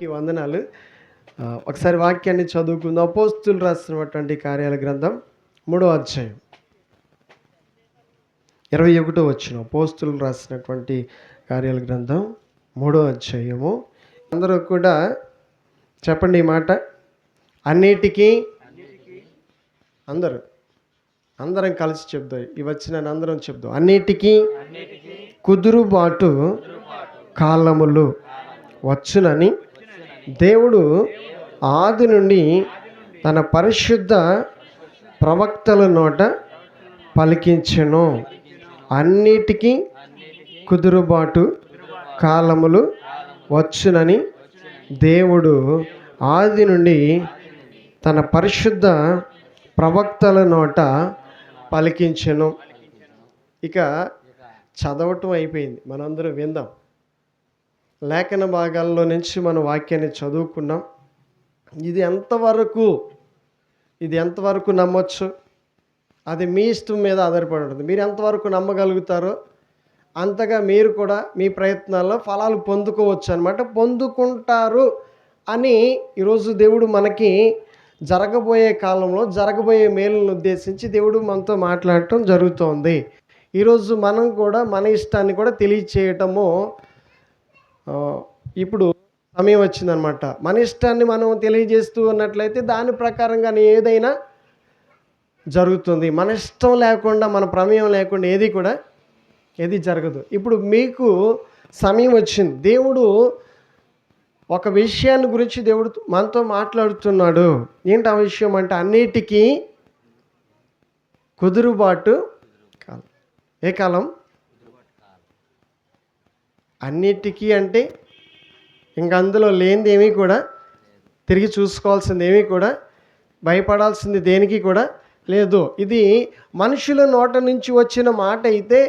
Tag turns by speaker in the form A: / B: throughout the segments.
A: వందనాలు. ఒకసారి వాక్యాన్ని చదువుకుందాం. అపోస్తులు రాసినటువంటి కార్యాల గ్రంథం 3వ అధ్యాయం 21వ వచనం. అపోస్తులు రాసినటువంటి కార్యాల గ్రంథం 3వ అధ్యాయము. అందరూ కూడా చెప్పండి ఈ మాట. అన్నిటికీ అందరం కలిసి చెప్దాం. ఈ వచ్చిన అందరం చెప్దాం. అన్నిటికీ కుదురుబాటు కాలములు వచ్చునని దేవుడు ఆది నుండి తన పరిశుద్ధ ప్రవక్తల నోట పలికించెను. అన్నిటికీ కుదురుబాటు కాలములు వచ్చునని దేవుడు ఆది నుండి తన పరిశుద్ధ ప్రవక్తల నోట పలికించెను. ఇక చదవటం అయిపోయింది, మనందరం విందాం. లేఖన భాగాల్లో నుంచి మనం వాక్యాన్ని చదువుకున్నాం. ఇది ఎంతవరకు నమ్మొచ్చు, అది మీ ఇష్టం మీద ఆధారపడి ఉంటుంది. మీరు ఎంతవరకు నమ్మగలుగుతారో అంతగా మీరు కూడా మీ ప్రయత్నాల్లో ఫలాలు పొందుకోవచ్చు అనమాట. పొందుకుంటారు అని ఈరోజు దేవుడు మనకి జరగబోయే కాలంలో జరగబోయే మేలును ఉద్దేశించి దేవుడు మనతో మాట్లాడటం జరుగుతోంది. ఈరోజు మనం కూడా మన ఇష్టాన్ని కూడా తెలియచేయటము ఇప్పుడు సమయం వచ్చిందనమాట. మన ఇష్టాన్ని మనం తెలియజేస్తూ ఉన్నట్లయితే దాని ప్రకారంగా ఏదైనా జరుగుతుంది. మన ఇష్టం లేకుండా, మన ప్రమేయం లేకుండా ఏది జరగదు. ఇప్పుడు మీకు సమయం వచ్చింది. దేవుడు ఒక విషయాన్ని గురించి దేవుడు మనతో మాట్లాడుతున్నాడు. ఏంటి ఆ విషయం అంటే, అన్నిటికీ కుదురుబాటు కాలం. ఏ కాలం? అన్నిటికీ అంటే ఇంక అందులో లేనిది ఏమీ కూడా, తిరిగి చూసుకోవాల్సింది ఏమీ కూడా, భయపడాల్సింది దేనికి కూడా లేదు. ఇది మనుషుల నోట నుంచి వచ్చిన మాట అయితే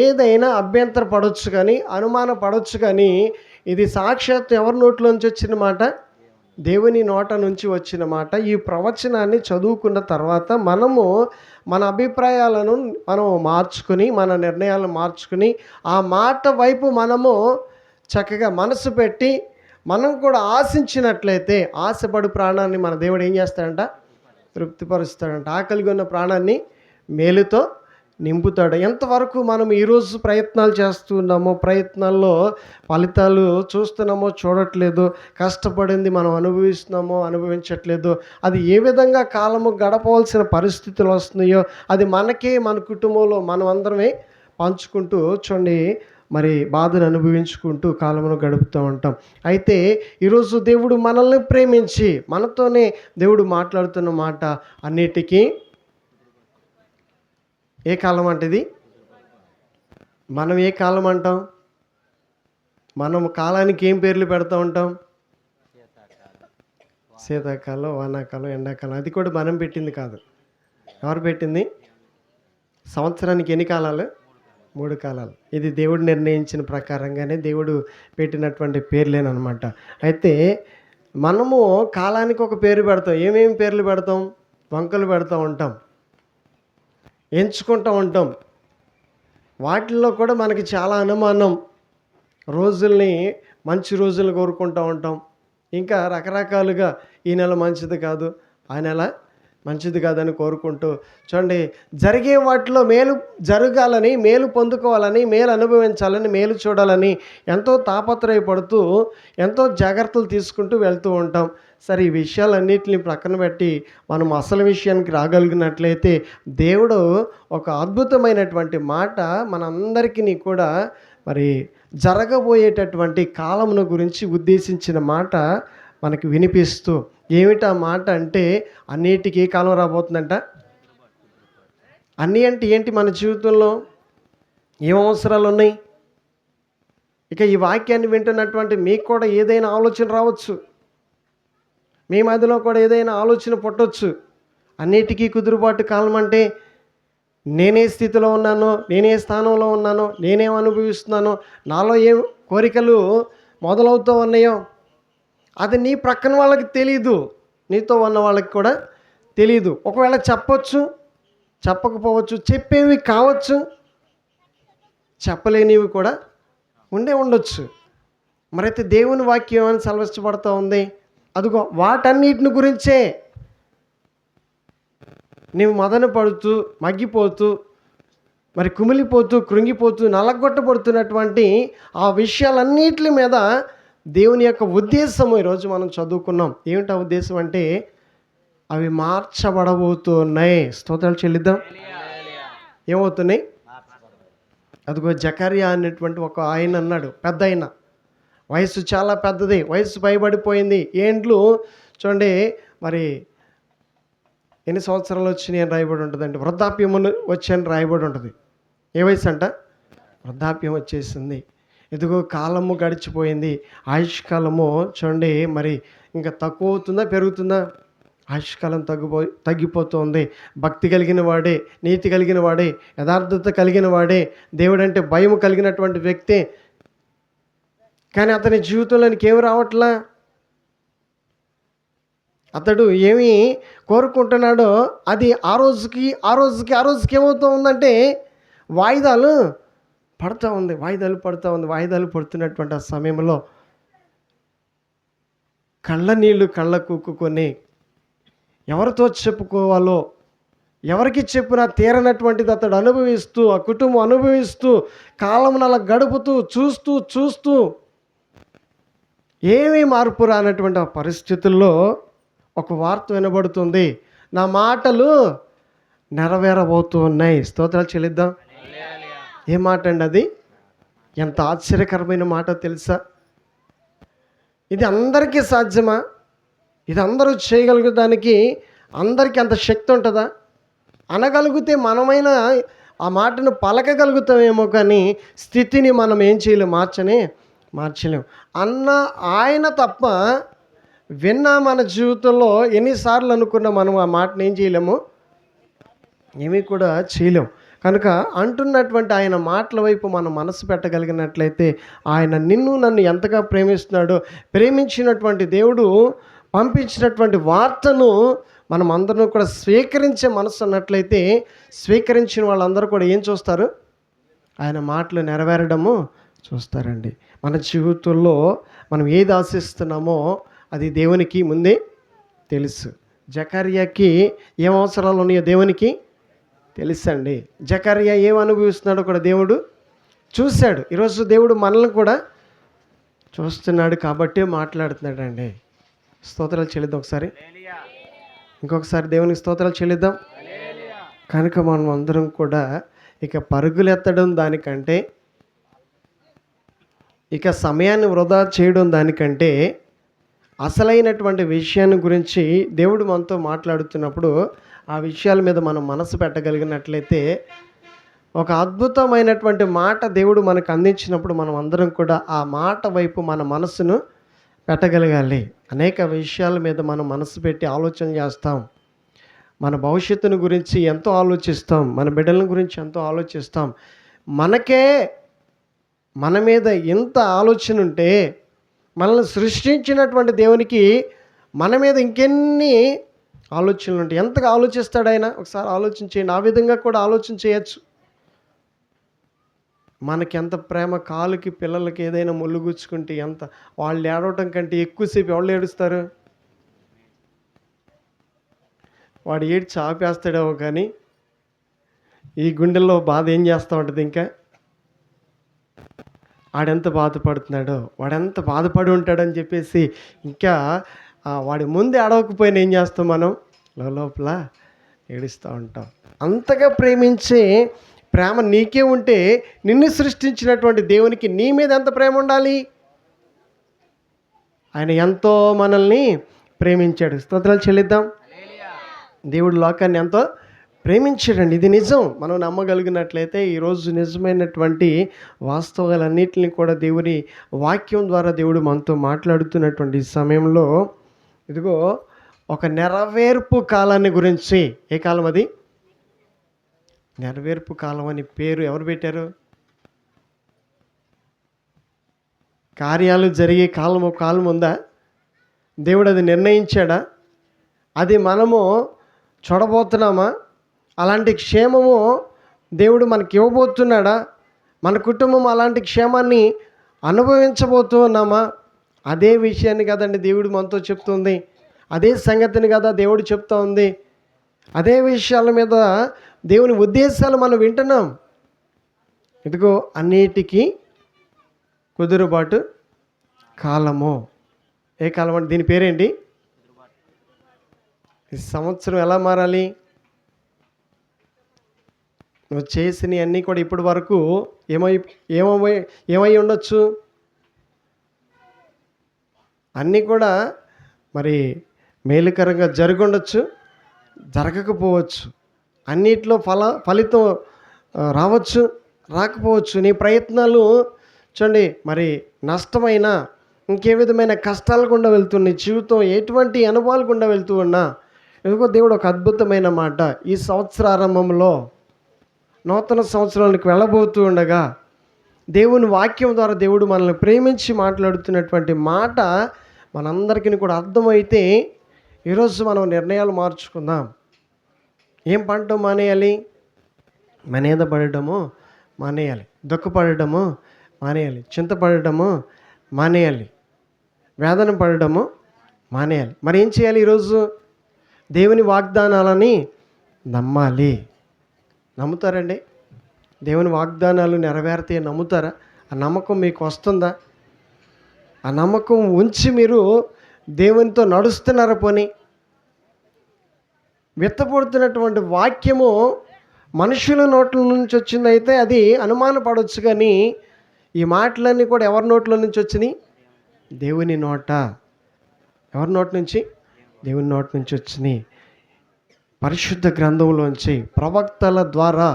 A: ఏదైనా అభ్యంతర పడవచ్చు కానీ, అనుమాన పడవచ్చు కానీ, ఇది సాక్షాత్ ఎవరి నోట్లో నుంచి వచ్చిన మాట? దేవుని నోట నుంచి వచ్చిన మాట. ఈ ప్రవచనాన్ని చదువుకున్న తర్వాత మనము మన అభిప్రాయాలను మార్చుకుని, మన నిర్ణయాలను మార్చుకుని, ఆ మాట వైపు మనము చక్కగా మనసు పెట్టి మనం కూడా ఆశించినట్లయితే, ఆశపడు ప్రాణాన్ని మన దేవుడు ఏం చేస్తాడంట? తృప్తిపరుస్తాడంట. ఆకలిగా ఉన్న ప్రాణాన్ని మేలుతో నింపుతాడు. ఎంతవరకు మనం ఈరోజు ప్రయత్నాలు చేస్తున్నామో, ప్రయత్నాల్లో ఫలితాలు చూస్తున్నామో చూడట్లేదు, కష్టపడింది మనం అనుభవించట్లేదు, అది ఏ విధంగా కాలము గడపవలసిన పరిస్థితులు వస్తున్నాయో అది మనకే, మన కుటుంబంలో మనం అందరమే పంచుకుంటూ చూడండి, మరి బాధను అనుభవించుకుంటూ కాలమును గడుపుతూ ఉంటాం. అయితే ఈరోజు దేవుడు మనల్ని ప్రేమించి మనతోనే దేవుడు మాట్లాడుతున్న మాట, అన్నిటికీ ఏ కాలం అంటే ఇది? మనం ఏ కాలం అంటాం? మనం కాలానికి ఏం పేర్లు పెడతా ఉంటాం? శీతాకాలం, వానాకాలం, ఎండాకాలం. అది కూడా మనం పెట్టింది కాదు. ఎవరు పెట్టింది? సంవత్సరానికి ఎన్ని కాలాలు? 3 కాలాలు. ఇది దేవుడు నిర్ణయించిన ప్రకారంగానే దేవుడు పెట్టినటువంటి పేర్లేనమాట. అయితే మనము కాలానికి ఒక పేరు పెడతాం. ఏమేమి పేర్లు పెడతాం? వంకలు పెడతా ఉంటాం, ఎంచుకుంటూ ఉంటాం. వాటిల్లో కూడా మనకి చాలా అనుమానం. రోజుల్ని, మంచి రోజులు కోరుకుంటూ ఉంటాం. ఇంకా రకరకాలుగా ఈ నెల మంచిది కాదు, ఆ నెల మంచిది కాదని కోరుకుంటూ చూడండి, జరిగే వాటిలో మేలు జరగాలని, మేలు పొందుకోవాలని, మేలు అనుభవించాలని, మేలు చూడాలని ఎంతో తాపత్రయపడుతూ ఎంతో జాగ్రత్తలు తీసుకుంటూ వెళ్తూ ఉంటాం. సరే, ఈ విషయాలన్నింటినీ ప్రక్కన పెట్టి మనం అసలు విషయానికి రాగలిగినట్లయితే దేవుడు ఒక అద్భుతమైనటువంటి మాట మనందరికీ కూడా మరి జరగబోయేటటువంటి కాలమును గురించి ఉద్దేశించిన మాట మనకి వినిపిస్తూ, ఏమిటా మాట అంటే, అన్నిటికీ ఏ కాలం రాబోతుందంట? అన్నీ అంటే ఏంటి? మన జీవితంలో ఏం అవసరాలు ఉన్నాయి? ఇక ఈ వాక్యాన్ని వింటున్నటువంటి మీకు కూడా ఏదైనా ఆలోచన రావచ్చు, మీ మధ్యలో కూడా ఏదైనా ఆలోచన పుట్టవచ్చు. అన్నిటికీ కుదురుబాటు కాలం అంటే, నేనే స్థితిలో ఉన్నానో, నేనే స్థానంలో ఉన్నానో, నేనేం అనుభవిస్తున్నానో, నాలో ఏం కోరికలు మొదలవుతూ ఉన్నాయో అది నీ ప్రక్కన వాళ్ళకి తెలీదు, నీతో ఉన్న వాళ్ళకి కూడా తెలీదు. ఒకవేళ చెప్పొచ్చు, చెప్పకపోవచ్చు, చెప్పేవి కావచ్చు, చెప్పలేనివి కూడా ఉండొచ్చు. మరైతే దేవుని వాక్యం అని సెలవిష్టపడుతూ ఉంది. అదిగో వాటన్నిటిని గురించే నీవు మదన పడుతూ, మగ్గిపోతూ, మరి కుమిలిపోతూ, కృంగిపోతూ, నలగొట్టబడుతున్నటువంటి ఆ విషయాలన్నిటి మీద దేవుని యొక్క ఉద్దేశము ఈరోజు మనం చదువుకున్నాం. ఏమిటి ఆ ఉద్దేశం అంటే అవి మార్చబడబోతున్నాయి. స్తోత్రాలు చెల్లిద్దాం. ఏమవుతున్నాయి? అదిగో జకర్యా అనేటువంటి ఒక ఆయన అన్నాడు, పెద్ద ఆయన, వయసు చాలా పెద్దది, వయసు పైబడిపోయింది. ఏండ్లు చూడండి, మరి ఎన్ని సంవత్సరాలు వచ్చినాయి అని రాయబడి ఉంటుందండి. వృద్ధాప్యమును వచ్చాయని రాయబడి ఉంటుంది. ఏ వయసు అంట? వృద్ధాప్యం వచ్చేసింది. ఇదిగో కాలము గడిచిపోయింది. ఆయుష్కాలము చూడండి, మరి ఇంకా తక్కువ అవుతుందా పెరుగుతుందా? ఆయుష్కాలం తగ్గిపోతుంది. భక్తి కలిగిన వాడే, నీతి కలిగిన వాడే, యథార్థత కలిగిన వాడే, దేవుడంటే భయం కలిగినటువంటి వ్యక్తి, కానీ అతని జీవితంలోనికి ఏమి రావట్లా. అతడు ఏమి కోరుకుంటున్నాడో అది ఆ రోజుకి ఏమవుతూ ఉందంటే వాయిదాలు పడుతూ ఉంది. వాయిదాలు పడుతున్నటువంటి ఆ సమయంలో కళ్ళ నీళ్ళు కళ్ళ కుక్కుకొని ఎవరితో చెప్పుకోవాలో, ఎవరికి చెప్పినా తీరనటువంటిది అతడు అనుభవిస్తూ, ఆ కుటుంబం అనుభవిస్తూ, కాలం అలా గడుపుతూ, చూస్తూ ఏమీ మార్పు రానటువంటి ఆ పరిస్థితుల్లో ఒక వార్త వినబడుతుంది. నా మాటలు నెరవేరబోతూ ఉన్నాయి. స్తోత్రాలు చెల్లిద్దాం. ఏ మాట అండి అది? ఎంత ఆశ్చర్యకరమైన మాట తెలుసా? ఇది అందరికీ సాధ్యమా? ఇది అందరూ చేయగలుగుతానికి అందరికీ అంత శక్తి ఉంటుందా? అనగలిగితే మనమైనా ఆ మాటను పలకగలుగుతామేమో, కానీ స్థితిని మనం ఏం చేయలేం, మార్చలేం. అన్న ఆయన తప్ప విన్నా మన జీవితంలో ఎన్నిసార్లు అనుకున్నా మనం ఆ మాటను ఏం చేయలేము, ఏమీ కూడా చేయలేం. కనుక అంటున్నటువంటి ఆయన మాటల వైపు మనం మనసు పెట్టగలిగినట్లయితే ఆయన నిన్ను నన్ను ఎంతగా ప్రేమిస్తున్నాడో, ప్రేమించినటువంటి దేవుడు పంపించినటువంటి వార్తను మనం అందరం కూడా స్వీకరించే మనసు అన్నట్లయితే, స్వీకరించిన వాళ్ళందరూ కూడా ఏం చూస్తారు? ఆయన మాటలు నెరవేరడము చూస్తారండి. మన జీవితంలో మనం ఏది ఆశిస్తున్నామో అది దేవునికి ముందే తెలుసు. జకర్యాకి ఏం అవసరాలు ఉన్నాయో దేవునికి తెలుసండి. జకర్యా ఏం అనుభవిస్తున్నాడో కూడా దేవుడు చూశాడు. ఈరోజు దేవుడు మనల్ని కూడా చూస్తున్నాడు కాబట్టి మాట్లాడుతున్నాడండి. స్తోత్రాలు చెల్లిద్దాం. ఇంకొకసారి దేవునికి స్తోత్రాలు చెల్లిద్దాం. కనుక మనం అందరం కూడా ఇక పరుగులెత్తడం దానికంటే, ఇక సమయాన్ని వృధా చేయడం దానికంటే, అసలైనటువంటి విషయాన్ని గురించి దేవుడు మనతో మాట్లాడుతున్నప్పుడు ఆ విషయాల మీద మనం మనసు పెట్టగలిగినట్లయితే, ఒక అద్భుతమైనటువంటి మాట దేవుడు మనకు అందించినప్పుడు మనం అందరం కూడా ఆ మాట వైపు మన మనసును పెట్టగలగాలి. అనేక విషయాల మీద మనం మనసు పెట్టి ఆలోచన చేస్తాం. మన భవిష్యత్తును గురించి ఎంతో ఆలోచిస్తాం. మన బిడ్డల గురించి ఎంతో ఆలోచిస్తాం. మనకే మన మీద ఎంత ఆలోచన ఉంటే, మనల్ని సృష్టించినటువంటి దేవునికి మన మీద ఇంకెన్ని ఆలోచనలు ఉంటాయి. ఎంతగా ఆలోచిస్తాడు ఆయన? ఒకసారి ఆలోచన చేయండి. ఆ విధంగా కూడా ఆలోచన చేయొచ్చు. మనకి ఎంత ప్రేమ, కాలుకి పిల్లలకి ఏదైనా ముళ్ళు గుచ్చుకుంటే ఎంత, వాళ్ళు ఏడవటం కంటే ఎక్కువసేపు ఎవరు ఏడుస్తారు? వాడు ఏడ్చి ఆపేస్తాడేమో, కానీ ఈ గుండెల్లో బాధ ఏం చేస్తూ ఉంటుంది. ఇంకా వాడెంత బాధపడుతున్నాడో, వాడెంత బాధపడి ఉంటాడని చెప్పేసి ఇంకా వాడి ముందు ఏడవకపోయినా ఏం చేస్తాం, మనం లోపల ఏడుస్తూ ఉంటాం. అంతగా ప్రేమించే ప్రేమ నీకే ఉంటే, నిన్ను సృష్టించినటువంటి దేవునికి నీ మీద ఎంత ప్రేమ ఉండాలి? ఆయన ఎంతో మనల్ని ప్రేమించాడు. స్తోత్రాలు చెల్లిద్దాం. దేవుడు లోకాన్ని ఎంతో ప్రేమించాడండి. ఇది నిజం. మనం నమ్మగలిగినట్లయితే ఈరోజు నిజమైనటువంటి వాస్తవాలన్నింటినీ కూడా దేవుని వాక్యం ద్వారా దేవుడు మనతో మాట్లాడుతున్నటువంటి సమయంలో, ఇదిగో ఒక నెరవేర్పు కాలాన్ని గురించి. ఏ కాలం అది? నెరవేర్పు కాలం అని పేరు ఎవరు పెట్టారు? కార్యాలు జరిగే కాలం ఒక కాలం ఉందా? దేవుడు అది నిర్ణయించాడా? అది మనము చూడబోతున్నామా? అలాంటి క్షేమము దేవుడు మనకి ఇవ్వబోతున్నాడా? మన కుటుంబం అలాంటి క్షేమాన్ని అనుభవించబోతూ ఉన్నామా? అదే విషయాన్ని కదండి దేవుడు మనతో చెప్తుంది. అదే సంగతిని కదా దేవుడు చెప్తా ఉంది. అదే విషయాల మీద దేవుని ఉద్దేశాలు మనం వింటున్నాం. ఇదిగో అన్నిటికీ కుదురుబాటు కాలము. ఏ కాలం అంటే దీని పేరేంటి? ఈ సంవత్సరం ఎలా మారాలి? నువ్వు చేసినవి అన్నీ కూడా ఇప్పటి వరకు ఏమై ఏమై ఏమై ఉండొచ్చు? అన్నీ కూడా మరి మేలుకరంగా జరుగుండొచ్చు, జరగకపోవచ్చు. అన్నిట్లో ఫలితం రావచ్చు, రాకపోవచ్చు. నీ ప్రయత్నాలు చూడండి మరి నష్టమైన ఇంకే విధమైన కష్టాలు గుండా వెళ్తున్న జీవితం ఎటువంటి అనుభవాలు గుండా వెళ్తూ ఉన్నా, ఎందుకో దేవుడు ఒక అద్భుతమైన మాట ఈ సంవత్సరారంభంలో నూతన సంవత్సరానికి వెళ్ళబోతూ ఉండగా దేవుని వాక్యం ద్వారా దేవుడు మనల్ని ప్రేమించి మాట్లాడుతున్నటువంటి మాట మనందరికీ కూడా అర్థమైతే ఈరోజు మనం నిర్ణయాలు మార్చుకుందాం. ఏం పంట మానేయాలి? మనేద పడటము మానేయాలి, దుఃఖపడటము మానేయాలి, చింతపడటము మానేయాలి, వేదన పడటము మానేయాలి. మరి ఏం చేయాలి? ఈరోజు దేవుని వాగ్దానాలని నమ్మాలి. నమ్ముతారండి? దేవుని వాగ్దానాలు నెరవేరుతాయి నమ్ముతారా? ఆ నమ్మకం మీకు వస్తుందా? ఆ నమ్మకం ఉంచి మీరు దేవునితో నడుస్తున్నారా? పోనీ విత్తపడుతున్నటువంటి వాక్యము మనుషుల నోట్ల నుంచి వచ్చిందైతే అది అనుమానపడవచ్చు, కానీ ఈ మాటలన్నీ కూడా ఎవరి నోట్ల నుంచి వచ్చినాయి? దేవుని నోట. ఎవరి నోటి నుంచి? దేవుని నోటి నుంచి వచ్చినాయి. పరిశుద్ధ గ్రంథంలోంచి ప్రవక్తల ద్వారా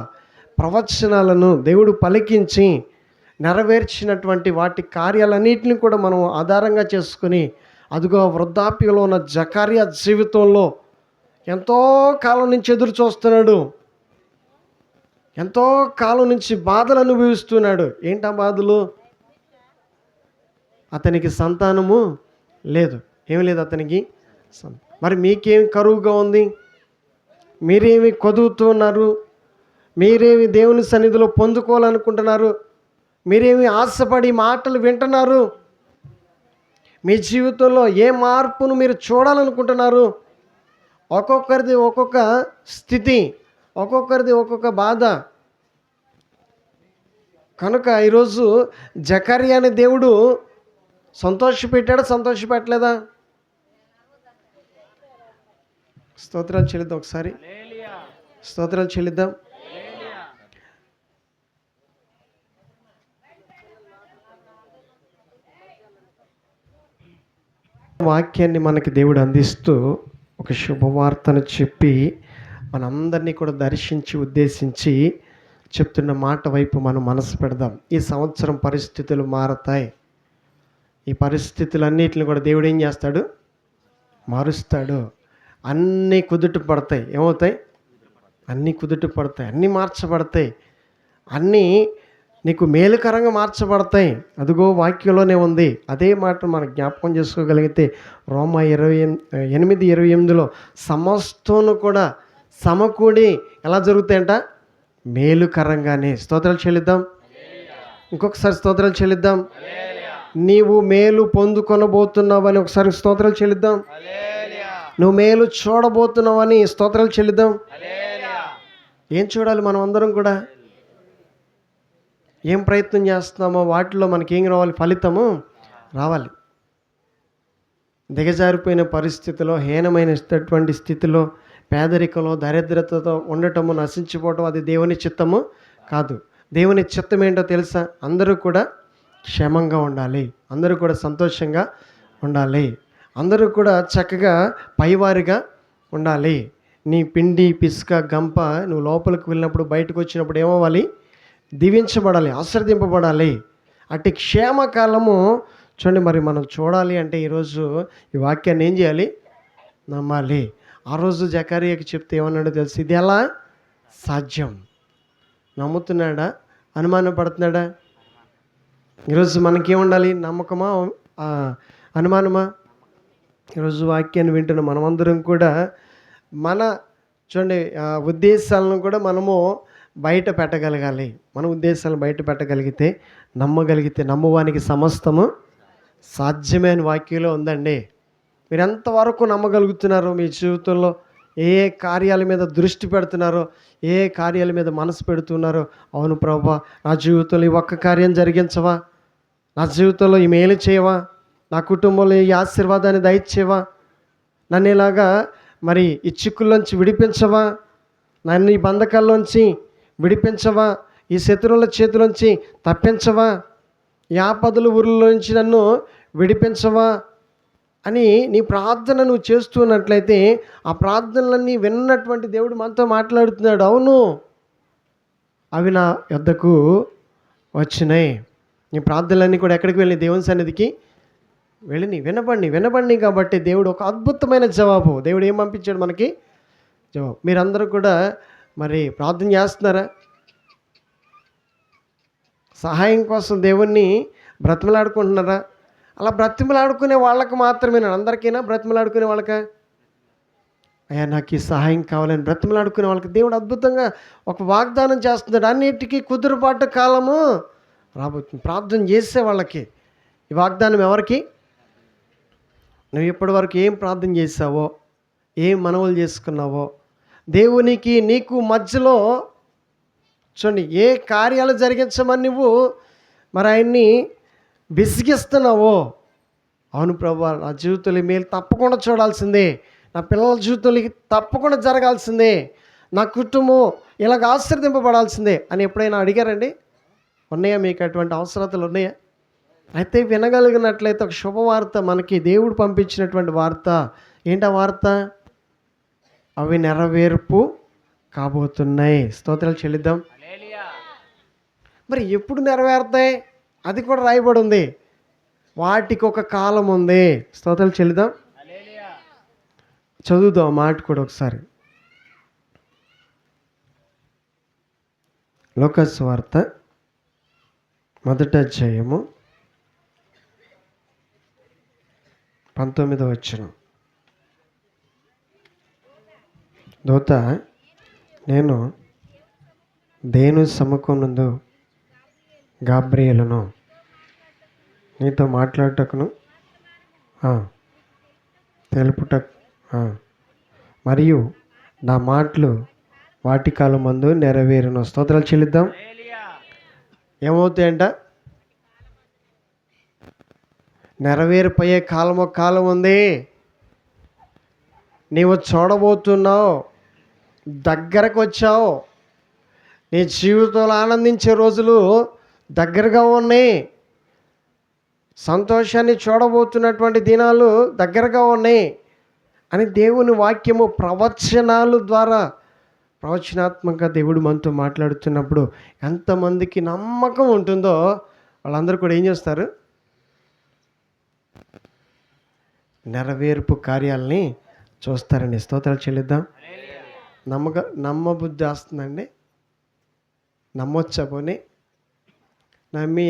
A: ప్రవచనాలను దేవుడు పలికించి నెరవేర్చినటువంటి వాటి కార్యాలన్నింటినీ కూడా మనం ఆధారంగా చేసుకుని, అదిగో వృద్ధాప్యంలో ఉన్న జకర్యా జీవితంలో ఎంతో కాలం నుంచి ఎదురు చూస్తున్నాడు, ఎంతో కాలం నుంచి బాధలు అనుభవిస్తున్నాడు. ఏంటా బాధలు? అతనికి సంతానము లేదు. ఏమి లేదు అతనికి. మరి మీకేమి కరువుగా ఉంది? మీరేమి కొదువుతున్నారు? మీరేమి దేవుని సన్నిధిలో పొందుకోవాలనుకుంటున్నారు? మీరేమి ఆశపడి మాటలు వింటున్నారు? మీ జీవితంలో ఏ మార్పును మీరు చూడాలనుకుంటున్నారు? ఒక్కొక్కరిది ఒక్కొక్క స్థితి, ఒక్కొక్కరిది ఒక్కొక్క బాధ. కనుక ఈరోజు జకర్యాని దేవుడు సంతోషపెట్టాడా, సంతోషపెట్టలేదా? స్తోత్రాలు చెల్లిద్దాం. ఒకసారి స్తోత్రాలు చెల్లిద్దాం. వాక్యాన్ని మనకి దేవుడు అందిస్తూ ఒక శుభవార్తను చెప్పి మనందరినీ కూడా దర్శించి ఉద్దేశించి చెప్తున్న మాట వైపు మనం మనసు పెడదాం. ఈ సంవత్సరం పరిస్థితులు మారతాయి. ఈ పరిస్థితులన్నిటిని కూడా దేవుడు ఏం చేస్తాడు? మారుస్తాడు. అన్నీ కుదుట పడతాయి. ఏమవుతాయి? అన్నీ కుదుట పడతాయి, అన్నీ మార్చబడతాయి, అన్నీ నీకు మేలుకరంగా మార్చబడతాయి. అదిగో వాక్యంలోనే ఉంది. అదే మాట మనం జ్ఞాపకం చేసుకోగలిగితే రోమా 8:28 సమస్తను కూడా సమకూడి ఎలా జరుగుతాయంట? మేలుకరంగానే. స్తోత్రాలు చెల్లిద్దాం. ఇంకొకసారి స్తోత్రాలు చెల్లిద్దాం. నీవు మేలు పొందుకొనబోతున్నావని ఒకసారి స్తోత్రాలు చెల్లిద్దాం. నువ్వు మేలు చూడబోతున్నావని స్తోత్రాలు చెల్లిద్దాం. ఏం చూడాలి? మనం అందరం కూడా ఏం ప్రయత్నం చేస్తున్నామో వాటిలో మనకేం రావాలి? ఫలితము రావాలి. దిగజారిపోయిన పరిస్థితిలో, హీనమైనటువంటి స్థితిలో, పేదరికంలో, దరిద్రతతో ఉండటము, నశించిపోవటం అది దేవుని చిత్తము కాదు. దేవుని చిత్తం ఏంటో తెలుసా? అందరూ కూడా క్షేమంగా ఉండాలి, అందరూ కూడా సంతోషంగా ఉండాలి, అందరూ కూడా చక్కగా పైవారిగా ఉండాలి. నీ పిండి పిసుక గంప నువ్వు లోపలికి వెళ్ళినప్పుడు బయటకు వచ్చినప్పుడు ఏమవ్వాలి? దీవించబడాలి, ఆశీర్వదింపబడాలి. అట్టి క్షేమకాలము చూడండి. మరి మనం చూడాలి అంటే ఈరోజు ఈ వాక్యాన్ని ఏం చేయాలి? నమ్మాలి. ఆ రోజు జకర్యాకి చెప్తే ఏమన్నాడో తెలుసు? ఇది ఎలా సాధ్యం? నమ్ముతున్నాడా? అనుమానం పడుతున్నాడా? ఈరోజు మనకేముండాలి? నమ్మకమా, అనుమానమా? ఈరోజు వాక్యాన్ని వింటున్న మనమందరం కూడా మన చూడండి ఉద్దేశాలను కూడా మనము బయట పెట్టగలగాలి. మన ఉద్దేశాలను బయట పెట్టగలిగితే, నమ్మగలిగితే నమ్మువానికి సమస్తము సాధ్యమే అని వాక్యంలో ఉందండి. మీరు ఎంతవరకు నమ్మగలుగుతున్నారో మీ జీవితంలో? ఏ ఏ కార్యాల మీద దృష్టి పెడుతున్నారో, ఏ ఏ కార్యాల మీద మనసు పెడుతున్నారో, అవును ప్రభువా నా జీవితంలో ఈ ఒక్క కార్యం జరిగించవా, నా జీవితంలో ఈ మేలు చేయవా, నా కుటుంబంలో ఈ ఆశీర్వాదాన్ని దయచేవా, నన్ను ఇలాగా మరి ఈ చిక్కుల్లోంచి విడిపించవా, నన్ను ఈ బంధకాల్లోంచి విడిపించవా, ఈ శత్రువుల చేతిలోంచి తప్పించవా, ఈ ఆపదల ఊరిలోంచి నన్ను విడిపించవా అని నీ ప్రార్థన నువ్వు చేస్తున్నట్లయితే, ఆ ప్రార్థనలన్నీ విన్నటువంటి దేవుడు మనతో మాట్లాడుతున్నాడు. అవును, అవి నా యొద్దకు వచ్చినాయి. నీ ప్రార్థనలన్నీ కూడా ఎక్కడికి వెళ్ళి? దేవుని సన్నిధికి వెళ్ళి వినబడి కాబట్టి దేవుడు ఒక అద్భుతమైన జవాబు, దేవుడు ఏం పంపించాడు మనకి? జవాబు. మీరందరూ కూడా మరి ప్రార్థన చేస్తున్నారా? సహాయం కోసం దేవుణ్ణి బ్రతిమలాడుకుంటున్నారా? అలా బ్రతిమలాడుకునే వాళ్ళకి మాత్రమే, అందరికైనా బ్రతిమలాడుకునే వాళ్ళకా? అయ్యా నాకు ఈ సహాయం కావాలని బ్రతిమలాడుకునే వాళ్ళకి దేవుడు అద్భుతంగా ఒక వాగ్దానం చేస్తున్నాడు. అన్నిటికీ కుదురుబాటు కాలము రాబోతుంది. ప్రార్థన చేసే వాళ్ళకి ఈ వాగ్దానం. ఎవరికి? నువ్వు ఇప్పటి వరకు ఏం ప్రార్థన చేసావో, ఏం మనవులు చేసుకున్నావో, దేవునికి నీకు మధ్యలో చూడండి ఏ కార్యాలు జరిగించమని నువ్వు మరి ఆయన్ని విసిగిస్తున్నావో, అవును ప్రభువా నా జీవితంలో మేలు తప్పకుండా చూడాల్సిందే, నా పిల్లల జీవితంలో తప్పకుండా జరగాల్సిందే, నా కుటుంబం ఇలాగ ఆశీర్వదింపబడాల్సిందే అని ఎప్పుడైనా అడిగారండి? ఉన్నాయా మీకు అటువంటి అవసరతలు ఉన్నాయా? అయితే వినగలిగినట్లయితే ఒక శుభవార్త మనకి దేవుడు పంపించినటువంటి వార్త. ఏంటా వార్త? అవి నెరవేర్పు కాబోతున్నాయి. స్తోత్రాలు చెల్లిద్దాం. మరి ఎప్పుడు నెరవేరుతాయి? అది కూడా రాయబడి ఉంది. వాటికి ఒక కాలం ఉంది. స్తోత్రాలు చెల్లిద్దాం. చదువుదాం మాట కూడా ఒకసారి. లోకాసు వార్త 1వ అధ్యాయము 19వ వచనం. దూత నేను దేవుని సముఖమునందు గాబ్రియేలును నీతో మాట్లాడటకును తెలుపుట మరియు నా మాటలు వాటి కాలమందు నెరవేరును. స్తోత్రాలు చెల్లిద్దాం. ఏమవుతాయంట? నెరవేరిపోయే కాలం ఉంది. నీవు చూడబోతున్నావు, దగ్గరకు వచ్చావు, నీ జీవితంలో ఆనందించే రోజులు దగ్గరగా ఉన్నాయి, సంతోషాన్ని చూడబోతున్నటువంటి దినాలు దగ్గరగా ఉన్నాయి అని దేవుని వాక్యము ప్రవచనాలు ద్వారా ప్రవచనాత్మకంగా దేవుడు మనతో మాట్లాడుతున్నప్పుడు ఎంతమందికి నమ్మకం ఉంటుందో వాళ్ళందరూ కూడా ఏం చేస్తారు? నెరవేర్పు కార్యాలని చూస్తారండి. స్తోత్రాలు చెల్లిద్దాం. నమ్మబుద్ధి వస్తుందండి. నమ్మొచ్చా? పోనీ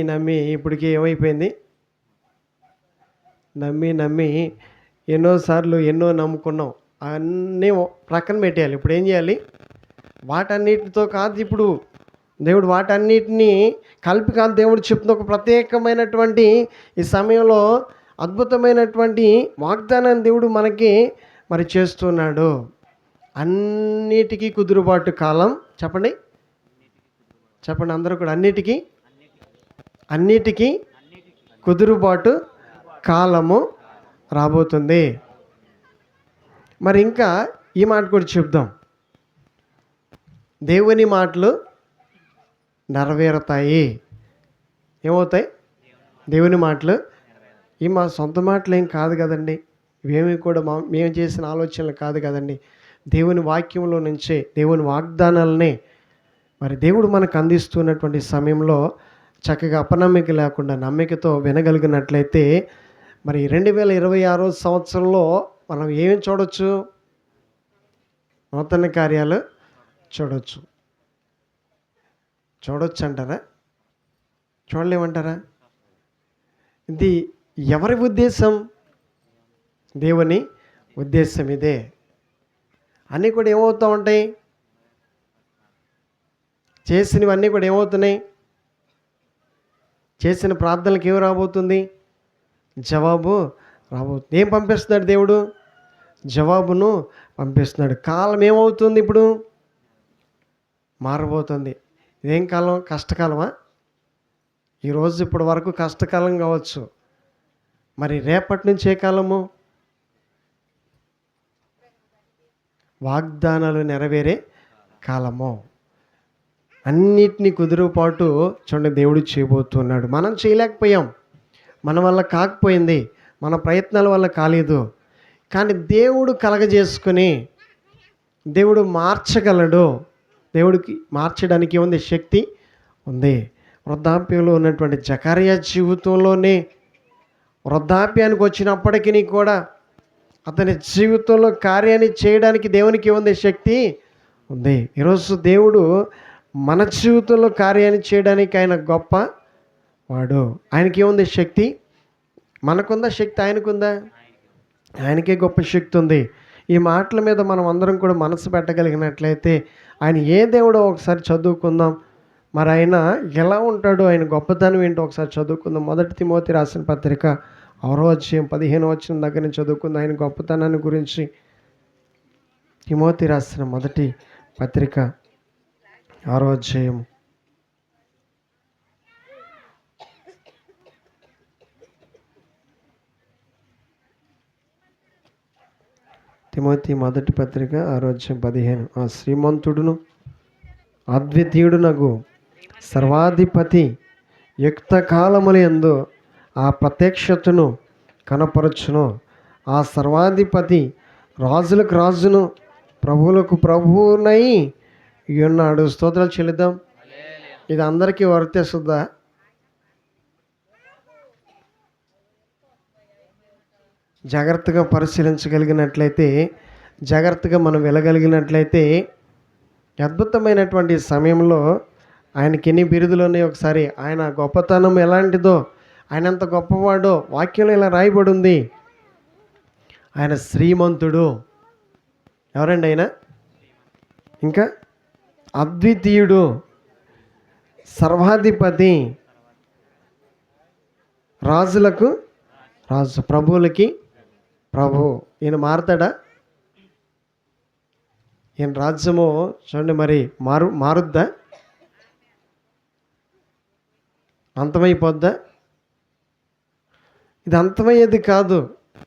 A: నమ్మి ఇప్పటికీ ఏమైపోయింది? నమ్మి ఎన్నోసార్లు ఎన్నో నమ్ముకున్నాం, అన్నీ ప్రక్కన పెట్టేయాలి. ఇప్పుడు ఏం చేయాలి? వాటన్నిటితో కాదు, ఇప్పుడు దేవుడు వాటన్నిటినీ కలిపి కాదు దేవుడు చెప్తున్న ఒక ప్రత్యేకమైనటువంటి ఈ సమయంలో అద్భుతమైనటువంటి వాగ్దానాన్ని దేవుడు మనకి మరి చేస్తున్నాడు. అన్నిటికీ కుదురుబాటు కాలం. చెప్పండి అందరూ కూడా. అన్నిటికీ కుదురుబాటు కాలము రాబోతుంది. మరి ఇంకా ఈ మాట కూడా చెప్దాం. దేవుని మాటలు నెరవేరుతాయి. ఏమవుతాయి? దేవుని మాటలు. ఈ మా సొంత మాటలు ఏం కాదు కదండి, ఇవేమి కూడా మేము చేసిన ఆలోచనలు కాదు కదండి. దేవుని వాక్యంలో నుంచే దేవుని వాగ్దానాలనే మరి దేవుడు మనకు అందిస్తున్నటువంటి సమయంలో చక్కగా అపనమ్మిక లేకుండా నమ్మికతో వినగలిగినట్లయితే మరి 2026 సంవత్సరంలో మనం ఏమి చూడొచ్చు? నూతన కార్యాలు చూడొచ్చు అంటారా? చూడలేమంటారా? ఇది ఎవరి ఉద్దేశం? దేవుని ఉద్దేశం ఇదే. అన్నీ కూడా ఏమవుతూ ఉంటాయి? చేసినవన్నీ కూడా ఏమవుతున్నాయి? చేసిన ప్రార్థనలకు ఏం రాబోతుంది? జవాబు రాబోతుంది. ఏం పంపిస్తున్నాడు దేవుడు? జవాబును పంపిస్తున్నాడు. కాలం ఏమవుతుంది ఇప్పుడు? మారబోతుంది. ఇదేం కాలం? కష్టకాలమా? ఈరోజు ఇప్పటి వరకు కష్టకాలం కావచ్చు, మరి రేపటి నుంచి ఏ కాలము? వాగ్దానాలు నెరవేరే కాలము. అన్నిటినీ కుదురుపాటు చూడండి దేవుడు చేయబోతున్నాడు. మనం చేయలేకపోయాం, మన వల్ల కాకపోయింది, మన ప్రయత్నాల వల్ల కాలేదు. కానీ దేవుడు కలగజేసుకొని దేవుడు మార్చగలడు. దేవుడికి మార్చడానికి ఉంది, శక్తి ఉంది. వృద్ధాప్యంలో ఉన్నటువంటి జకర్యా జీవితంలోనే వృద్ధాప్యానికి వచ్చినప్పటికీ కూడా అతని జీవితంలో కార్యాన్ని చేయడానికి దేవునికి ఉంది, శక్తి ఉంది. ఈరోజు దేవుడు మన జీవితంలో కార్యాన్ని చేయడానికి ఆయన గొప్ప వాడు. ఆయనకి ఏముంది? శక్తి. మనకుందా శక్తి? ఆయనకుందా? ఆయనకే గొప్ప శక్తి ఉంది. ఈ మాటల మీద మనం అందరం కూడా మనసు పెట్టగలిగినట్లయితే ఆయన ఏ దేవుడో ఒకసారి చదువుకుందాం. మరి ఆయన ఎలా ఉంటాడో, ఆయన గొప్పతనం ఏంటో ఒకసారి చదువుకుందాం. 1 తిమోతి రాసిన పత్రిక 6వ అధ్యాయం 15వ వచనం దగ్గర నుంచి చదువుకుందాం. ఆయన గొప్పతనాన్ని గురించి తిమోతి రాసిన మొదటి పత్రిక 6వ అధ్యాయం 6వ శ్రీమంతుడును అద్వితీయుడునగు సర్వాధిపతి యుక్త కాలములందు ఆ ప్రత్యక్షతను కనపరచును. ఆ సర్వాధిపతి రాజులకు రాజును ప్రభువులకు ప్రభువునై ఉన్నాడు. స్తోత్రాలు చెల్లిద్దాం. ఇది అందరికీ వర్తిస్తుందా? జాగ్రత్తగా పరిశీలించగలిగినట్లయితే, జాగ్రత్తగా మనం వెళ్ళగలిగినట్లయితే అద్భుతమైనటువంటి సమయంలో ఆయనకి ఎన్ని బిరుదులు ఉన్నాయో ఒకసారి, ఆయన గొప్పతనం ఎలాంటిదో, ఆయన ఎంత గొప్పవాడో వాక్యంలో ఇలా రాయబడి ఉంది. ఆయన శ్రీమంతుడు. ఎవరండి ఆయన? ఇంకా అద్వితీయుడు, సర్వాధిపతి, రాజులకు రాజు, ప్రభువులకి ప్రభు. ఈయన మారుతాడా? ఈయన రాజ్యము చూడండి మరి మారుద్దా? అంతమైపోద్దా? ఇది అంతమయ్యేది కాదు.